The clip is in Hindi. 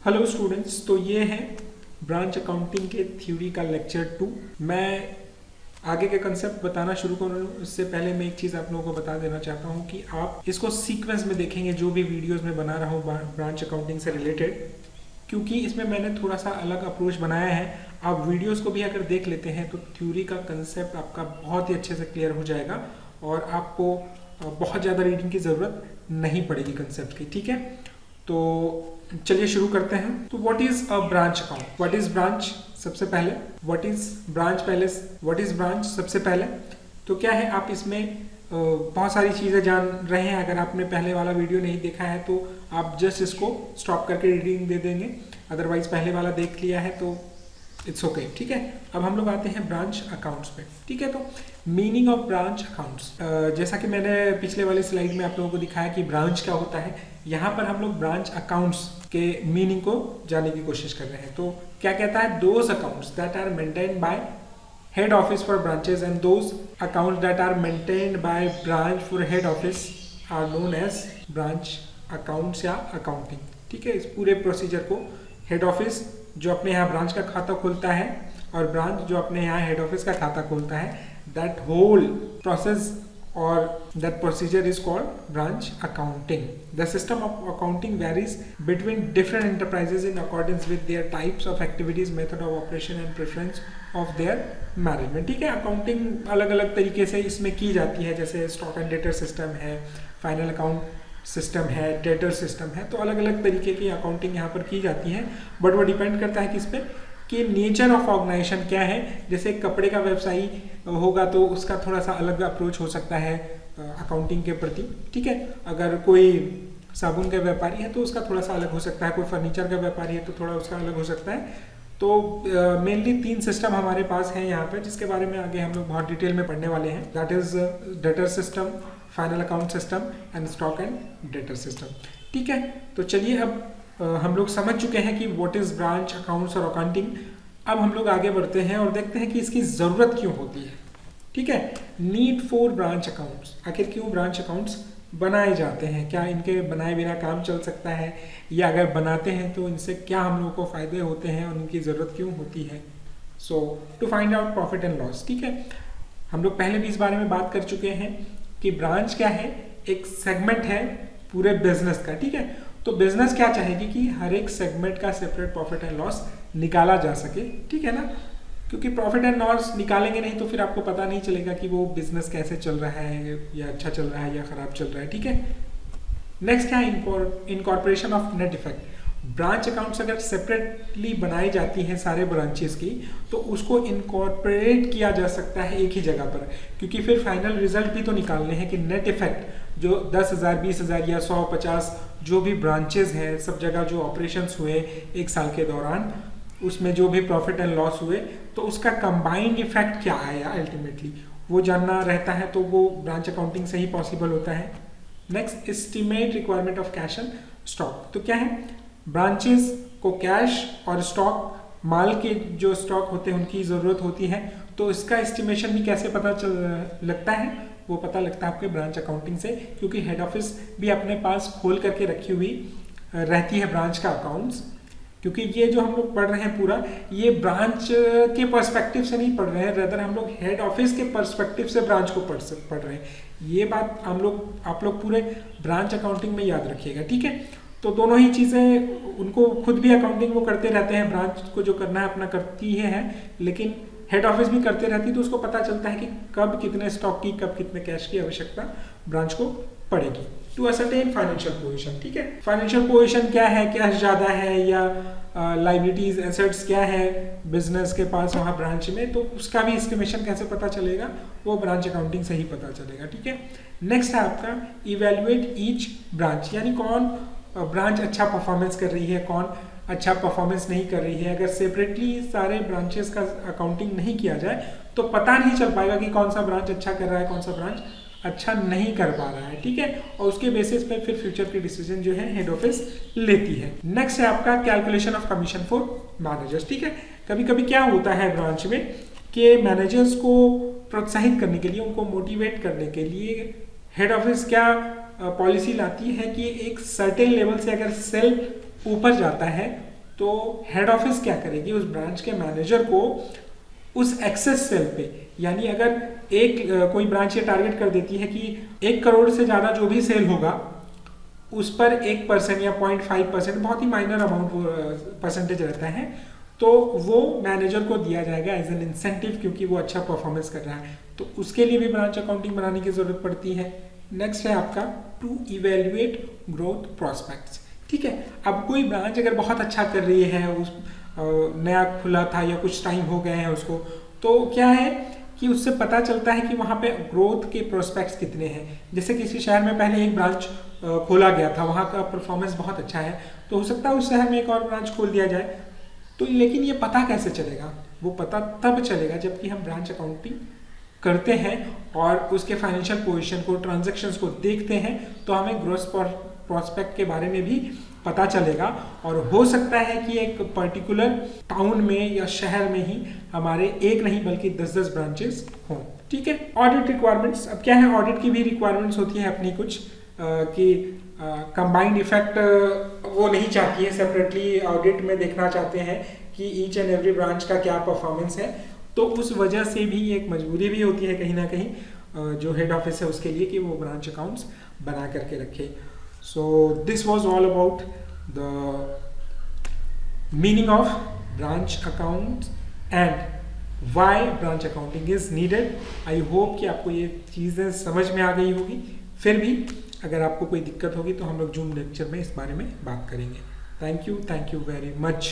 हेलो स्टूडेंट्स, तो ये है ब्रांच अकाउंटिंग के थ्योरी का लेक्चर 2। मैं आगे के कंसेप्ट बताना शुरू करूँ उससे पहले मैं एक चीज़ आप लोगों को बता देना चाहता हूँ कि आप इसको सीक्वेंस में देखेंगे जो भी वीडियोस में बना रहा हूँ ब्रांच अकाउंटिंग से रिलेटेड, क्योंकि इसमें मैंने थोड़ा सा अलग अप्रोच बनाया है। आप वीडियोस को भी अगर देख लेते हैं तो थ्योरी का कंसेप्ट आपका बहुत ही अच्छे से क्लियर हो जाएगा और आपको बहुत ज़्यादा रीडिंग की ज़रूरत नहीं पड़ेगी कंसेप्ट की। ठीक है, तो चलिए शुरू करते हैं। तो what is a branch account? What is branch सबसे पहले, व्हाट इज ब्रांच पहले, व्हाट इज ब्रांच सबसे पहले। तो क्या है, आप इसमें बहुत सारी चीज़ें जान रहे हैं। अगर आपने पहले वाला वीडियो नहीं देखा है तो आप जस्ट इसको स्टॉप करके रीडिंग दे देंगे, अदरवाइज पहले वाला देख लिया है तो इट्स ओके। ठीक है, अब हम लोग आते हैं ब्रांच अकाउंट्स पे। ठीक है, तो मीनिंग ऑफ ब्रांच अकाउंट्स, जैसा कि मैंने पिछले वाले स्लाइड में आप लोगों को दिखाया कि ब्रांच क्या होता है, यहाँ पर हम लोग ब्रांच अकाउंट्स के मीनिंग को जानने की कोशिश कर रहे हैं। तो क्या कहता है, those accounts that are maintained by head office for branches and those accounts that are maintained by branch for head office are known as branch accounts या अकाउंटिंग। ठीक है, इस पूरे प्रोसीजर को हेड ऑफिस जो अपने यहाँ ब्रांच का खाता खोलता है और ब्रांच जो अपने यहाँ हेड ऑफिस का खाता खोलता है, that whole process or that procedure is called branch accounting. The system of accounting varies between different enterprises in accordance with their types of activities, method of operation and preference of their management. ठीक है, अकाउंटिंग अलग अलग तरीके से इसमें की जाती है, जैसे स्टॉक एंड डेटर सिस्टम है, फाइनल अकाउंट सिस्टम है, डेटर सिस्टम है। तो अलग अलग तरीके की अकाउंटिंग यहाँ पर की जाती है, बट वो डिपेंड करता है किस पे, कि नेचर ऑफ ऑर्गेनाइजेशन क्या है। जैसे कपड़े का व्यवसायी होगा तो उसका थोड़ा सा अलग अप्रोच हो सकता है अकाउंटिंग के प्रति। ठीक है, अगर कोई साबुन का व्यापारी है तो उसका थोड़ा सा अलग हो सकता है, कोई फर्नीचर का व्यापारी है तो थोड़ा उसका अलग हो सकता है। तो मेनली 3 सिस्टम हमारे पास हैं यहाँ पर, जिसके बारे में आगे हम लोग बहुत डिटेल में पढ़ने वाले हैं। That is debtor system, final account system and stock and debtor system. ठीक है, तो चलिए अब हम लोग समझ चुके हैं कि व्हाट इज ब्रांच अकाउंट्स और अकाउंटिंग। अब हम लोग आगे बढ़ते हैं और देखते हैं कि इसकी ज़रूरत क्यों होती है। ठीक है, नीड फॉर ब्रांच अकाउंट्स, आखिर क्यों ब्रांच अकाउंट्स बनाए जाते हैं, क्या इनके बनाए बिना काम चल सकता है, या अगर बनाते हैं तो इनसे क्या हम लोगों को फ़ायदे होते हैं और इनकी ज़रूरत क्यों होती है। So to find out profit and loss. ठीक है, हम लोग पहले भी इस बारे में बात कर चुके हैं कि ब्रांच क्या है, एक सेगमेंट है पूरे बिजनेस का। ठीक है, तो बिजनेस क्या चाहेगी कि हर एक सेगमेंट का सेपरेट प्रॉफिट एंड लॉस निकाला जा सके। ठीक है ना, क्योंकि प्रॉफिट एंड लॉस निकालेंगे नहीं तो फिर आपको पता नहीं चलेगा कि वो बिजनेस कैसे चल रहा है, या अच्छा चल रहा है या खराब चल रहा है। ठीक है, नेक्स्ट है incorporation of net effect. Branch accounts अगर सेपरेटली बनाई जाती हैं सारे ब्रांचेस की, तो उसको इनकॉर्पोरेट किया जा सकता है एक ही जगह पर, क्योंकि फिर फाइनल रिजल्ट भी तो निकालने हैं कि नेट इफेक्ट जो 10,000, 20,000 या 100-50 जो भी ब्रांचेस हैं, सब जगह जो ऑपरेशंस हुए एक साल के दौरान, उसमें जो भी प्रॉफिट एंड लॉस हुए, तो उसका कंबाइंड इफेक्ट क्या आया अल्टीमेटली वो जानना रहता है। तो वो ब्रांच अकाउंटिंग से ही पॉसिबल होता है। Next, estimate requirement of cash and stock. तो क्या है, ब्रांचेस को कैश और स्टॉक, माल के जो स्टॉक होते हैं उनकी ज़रूरत होती है। तो इसका एस्टिमेशन भी कैसे पता लगता है, वो पता लगता है आपके ब्रांच अकाउंटिंग से, क्योंकि हेड ऑफिस भी अपने पास खोल करके रखी हुई रहती है ब्रांच का अकाउंट्स। क्योंकि ये जो हम लोग पढ़ रहे हैं पूरा, ये ब्रांच के पर्सपेक्टिव से नहीं पढ़ रहे हैं, रेदर हम लोग हेड ऑफिस के पर्सपेक्टिव से ब्रांच को पढ़ रहे हैं। ये बात आप लोग पूरे ब्रांच अकाउंटिंग में याद रखिएगा। ठीक है, तो दोनों ही चीज़ें, उनको खुद भी अकाउंटिंग वो करते रहते हैं, ब्रांच को जो करना है अपना करती है, लेकिन हेड ऑफिस भी करते रहती है, तो उसको पता चलता है कि कब कितने स्टॉक की, कब कितने कैश की आवश्यकता ब्रांच को पड़ेगी। To ascertain financial position. ठीक है, फाइनेंशियल पोजीशन क्या है, कैश ज़्यादा है या लाइबिलिटीज एसेट्स क्या है बिजनेस के पास वहाँ ब्रांच में, तो उसका भी एस्टिमेशन कैसे पता चलेगा, वो ब्रांच अकाउंटिंग से ही पता चलेगा। ठीक है, नेक्स्ट है आपका इवेल्युएट ईच ब्रांच, यानी कौन ब्रांच अच्छा परफॉर्मेंस कर रही है, कौन अच्छा परफॉर्मेंस नहीं कर रही है। अगर सेपरेटली सारे ब्रांचेस का अकाउंटिंग नहीं किया जाए तो पता नहीं चल पाएगा कि कौन सा ब्रांच अच्छा कर रहा है, कौन सा ब्रांच अच्छा नहीं कर पा रहा है। ठीक है, और उसके बेसिस पे फिर फ्यूचर के डिसीजन जो है हेड ऑफिस लेती है। नेक्स्ट है आपका calculation of commission for managers. ठीक है, कभी कभी क्या होता है ब्रांच में कि मैनेजर्स को प्रोत्साहित करने के लिए, उनको मोटिवेट करने के लिए हेड ऑफिस क्या पॉलिसी लाती है कि एक सर्टेन लेवल से अगर सेल ऊपर जाता है तो हेड ऑफिस क्या करेगी, उस ब्रांच के मैनेजर को उस एक्सेस सेल पे, यानी अगर कोई ब्रांच ये टारगेट कर देती है कि 1 करोड़ से ज़्यादा जो भी सेल होगा उस पर 1% या 0.5%, बहुत ही माइनर अमाउंट परसेंटेज रहता है, तो वो मैनेजर को दिया जाएगा एज एन इंसेंटिव, क्योंकि वो अच्छा परफॉर्मेंस कर रहा है। तो उसके लिए भी ब्रांच अकाउंटिंग बनाने की जरूरत पड़ती है। नेक्स्ट है आपका टू इवेल्युएट ग्रोथ प्रॉस्पेक्ट्स। ठीक है, अब कोई ब्रांच अगर बहुत अच्छा कर रही है, उस नया खुला था या कुछ टाइम हो गए हैं उसको, तो क्या है कि उससे पता चलता है कि वहाँ पे ग्रोथ के प्रोस्पेक्ट्स कितने हैं। जैसे किसी शहर में पहले एक ब्रांच खोला गया था, वहाँ का परफॉर्मेंस बहुत अच्छा है, तो हो सकता है उस शहर में एक और ब्रांच खोल दिया जाए। तो लेकिन ये पता कैसे चलेगा, वो पता तब चलेगा जबकि हम ब्रांच अकाउंटिंग करते हैं और उसके फाइनेंशियल पोजीशन को, ट्रांजैक्शंस को देखते हैं, तो हमें ग्रोथ प्रॉस्पेक्ट के बारे में भी पता चलेगा। और हो सकता है कि एक पर्टिकुलर टाउन में या शहर में ही हमारे एक नहीं बल्कि 10-10 ब्रांचेस हों। ठीक है, ऑडिट रिक्वायरमेंट्स। अब क्या है, ऑडिट की भी रिक्वायरमेंट्स होती है अपनी कुछ कि कंबाइंड इफेक्ट वो नहीं चाहती है, सेपरेटली ऑडिट में देखना चाहते हैं कि ईच एंड एवरी ब्रांच का क्या परफॉर्मेंस है। तो उस वजह से भी एक मजबूरी भी होती है कहीं ना कहीं जो हेड ऑफिस है उसके लिए कि वो ब्रांच अकाउंट्स बना करके रखे। So this was all about the meaning of branch account and why branch accounting is needed. I hope कि आपको ये चीज़ें समझ में आ गई होगी। फिर भी अगर आपको कोई दिक्कत होगी तो हम लोग जूम लेक्चर में इस बारे में बात करेंगे। Thank you very much.